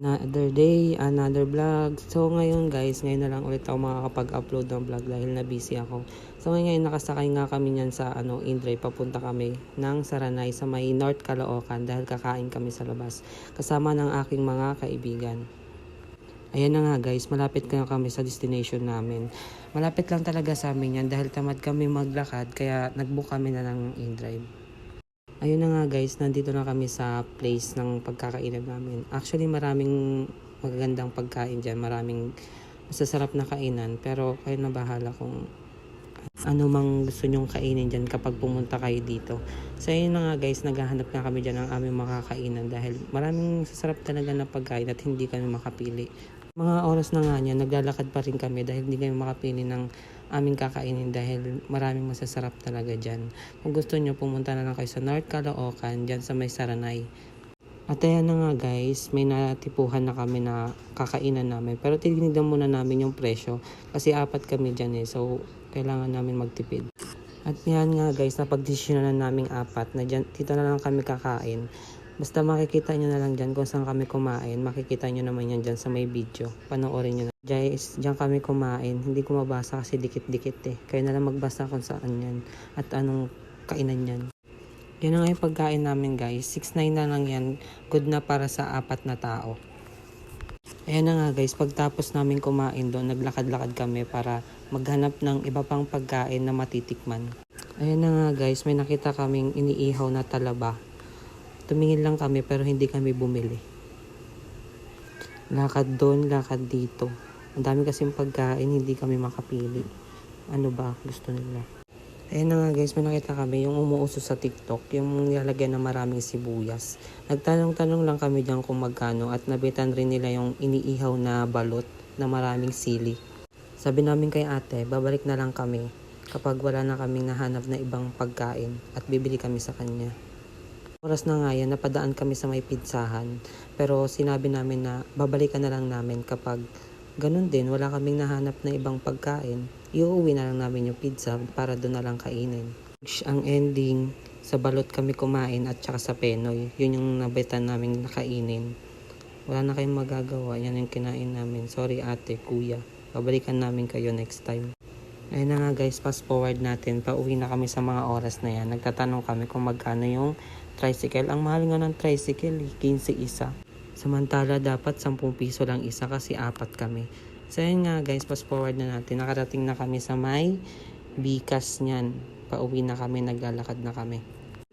Another day, another vlog. So ngayon guys, ngayon na lang ulit ako makakapag-upload ng vlog dahil na busy ako. So ngayon nakasakay nga kami niyan sa Indray, papunta kami ng Saranay sa may North Caloocan dahil kakain kami sa labas kasama ng aking mga kaibigan. Ayan na nga guys, malapit na kami sa destination namin. Malapit lang talaga sa amin yan dahil tamad kami maglakad kaya nag-book kami na ng in-drive. Ayun na nga guys, nandito na kami sa place ng pagkakainan namin. Actually maraming magagandang pagkain dyan, maraming masasarap na kainan. Pero kayo na bahala kung ano mang gusto nyong kainin dyan kapag pumunta kayo dito. So ayun na nga guys, naghahanap na kami dyan ng aming makakainan dahil maraming sasarap talaga na pagkain at hindi kami makapili. Mga oras na nga niya, naglalakad pa rin kami dahil hindi kami makapili ng aming kakainin dahil maraming masasarap talaga dyan. Kung gusto nyo, pumunta na lang kayo sa North Caloocan, dyan sa may Saranay. At ayan na nga guys, may natipuhan na kami na kakainan namin. Pero tinignan muna namin yung presyo kasi apat kami dyan so kailangan namin magtipid. At yan nga guys, napagdesisyonan na namin apat na dyan, dito na lang kami kakain. Basta makikita nyo na lang dyan kung saan kami kumain. Makikita nyo naman yan dyan sa may video. Panoorin nyo na. Guys, dyan kami kumain. Hindi ko mabasa kasi dikit-dikit Kayo na lang magbasa kung saan yan. At anong kainan yan. Yan na nga yung pagkain namin guys. 6.9 na lang yan. Good na para sa apat na tao. Ayan na nga guys. Pagtapos namin kumain doon, naglakad-lakad kami para maghanap ng iba pang pagkain na matitikman. Ayan na nga guys. May nakita kaming iniihaw na talaba. Tumingin lang kami pero hindi kami bumili. Lakad doon, lakad dito. Ang dami kasing pagkain, hindi kami makapili. Ano ba gusto nila? Ayun na nga guys, may nakita kami yung umuuso sa TikTok, yung nilalagyan ng maraming sibuyas. Nagtanong-tanong lang kami diyan kung magkano at nabitan rin nila yung iniihaw na balot na maraming sili. Sabi namin kay ate, babalik na lang kami kapag wala na kaming nahanap na ibang pagkain at bibili kami sa kanya. Oras na nga yan, napadaan kami sa may pizzahan. Pero sinabi namin na babalikan na lang namin kapag ganun din, wala kaming nahanap na ibang pagkain. Iuwi na lang namin yung pizza para doon na lang kainin. Ang ending, sa balot kami kumain at saka sa Penoy. Yun yung nabitan namin nakainin. Wala na kayong magagawa, yan yung kinain namin. Sorry ate, kuya. Babalikan namin kayo next time. Ayun na nga guys, fast forward natin. Pauwi na kami sa mga oras na yan. Nagtatanong kami kung magkano yung tricycle. Ang mahal nga ng tricycle, 15 isa. Samantala dapat 10 piso lang isa kasi apat kami. So ayun nga guys, fast forward na natin. Nakarating na kami sa may Bikas niyan. Pauwi na kami, naglalakad na kami.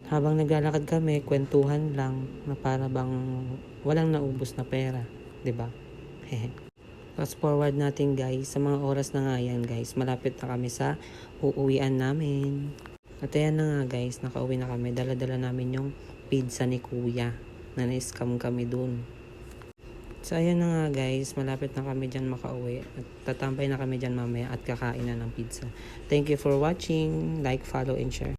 Habang naglalakad kami, kwentuhan lang na para bang walang naubos na pera. 'Di ba? Fast forward natin guys, sa mga oras na nga yan guys, malapit na kami sa uuwian namin. At ayan na nga guys, nakauwi na kami. Dala-dala namin yung pizza ni kuya na na-scam kami dun. So ayan na nga guys, malapit na kami dyan makauwi. At tatambay na kami dyan mamaya at kakain na ng pizza. Thank you for watching. Like, follow, and share.